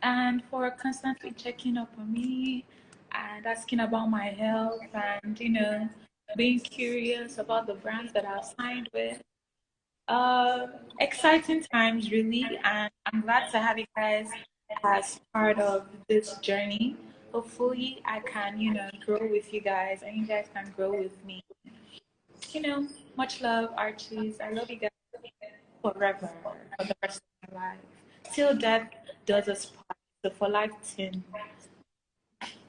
and for constantly checking up on me and asking about my health and, being curious about the brands that I've signed with. Exciting times, really, and I'm glad to have you guys as part of this journey. Hopefully, I can, grow with you guys, and you guys can grow with me. Much love, Archies. I love you guys forever, for the rest of my life. Till death does us part. So for life, tin.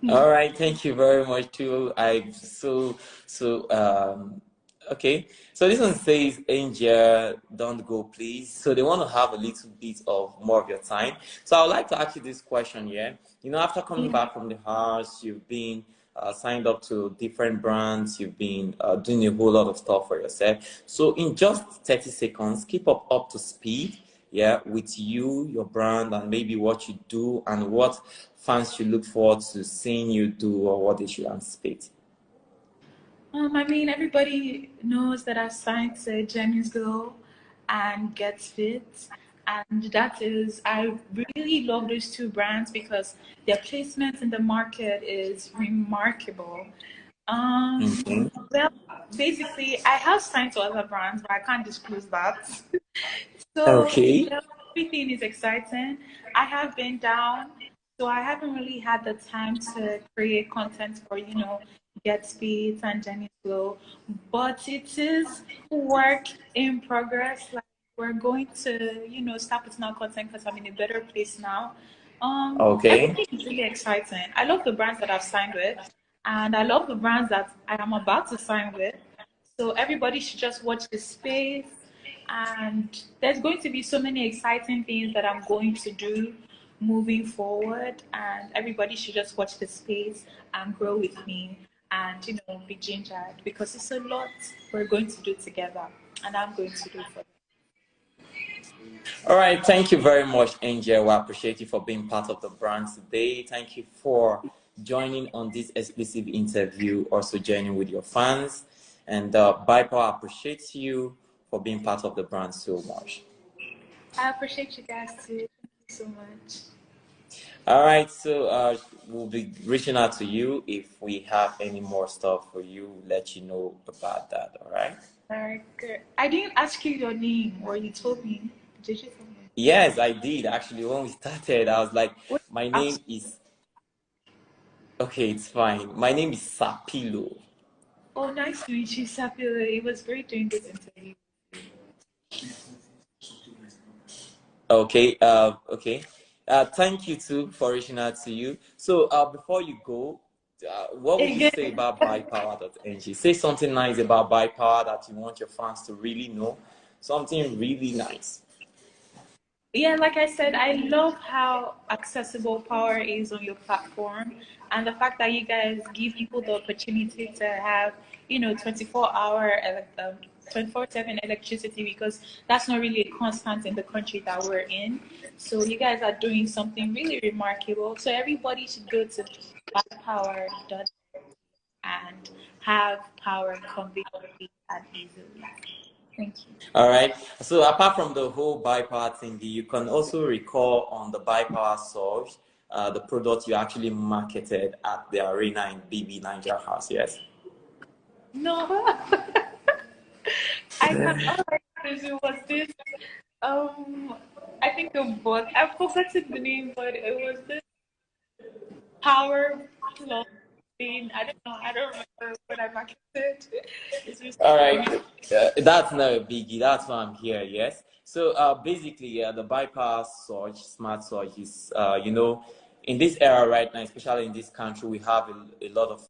All right, thank you very much too. I so okay. So this one says, Angel, don't go please. So they want to have a little bit of more of your time. So I would like to ask you this question, yeah. After coming Yeah. back from the house, you've been signed up to different brands, you've been doing a whole lot of stuff for yourself. So in just 30 seconds, keep up to speed, yeah, with you, your brand, and maybe what you do and what fans should look forward to seeing you do or what they should anticipate. Everybody knows that I signed to Jenny's Glow and Gets Fit, and I really love those two brands because their placement in the market is remarkable. Mhm. Well, basically, I have signed to other brands, but I can't disclose that. So, Okay. everything is exciting. I have been down, so I haven't really had the time to create content for, Get Speed and Jenny's Glow. But it is work in progress. Like, we're going to, start putting out content because I'm in a better place now. Okay. Everything is really exciting. I love the brands that I've signed with, and I love the brands that I am about to sign with. So everybody should just watch the space. And there's going to be so many exciting things that I'm going to do moving forward. And everybody should just watch the space and grow with me and, be gingered because it's a lot we're going to do together and I'm going to do for them. All right. Thank you very much, Angel. We appreciate you for being part of the brand today. Thank you for joining on this exclusive interview, also joining with your fans. And Buypower appreciates you for being part of the brand so much. I appreciate you guys too. Thank you so much. All right, so we'll be reaching out to you if we have any more stuff for you. Let you know about that. All right. All right, good. I didn't ask you your name or you told me. Did you tell me? Yes, I did actually. When we started, I was like, What? my name is okay. It's fine. My name is Sapilo. Oh, nice to meet you, Sapio. It was great doing this interview. Okay. Okay. Thank you too for reaching out to you. So before you go, what would you say Again, about Buypower.ng? Say something nice about Buypower that you want your fans to really know. Something really nice. yeah, like I said, I love how accessible power is on your platform and the fact that you guys give people the opportunity to have, 24-hour, 24/7 electricity because that's not really a constant in the country that we're in. So you guys are doing something really remarkable. So everybody should go to buypower.com and have power conveniently and easily. Thank you. All right. So apart from the whole bypower thing, you can also recall on the bypower source, the product you actually marketed at the arena in Bbnaija house. Yes. No. I can all I can do was this. Um, I think a book. I've forgotten the name, but it was this power plus thing. I don't know. I don't remember what I marketed. It's just All right. That's not a biggie. That's why I'm here. Yes. So basically, the bypass surge, smart surge is, in this era right now, especially in this country, we have a lot of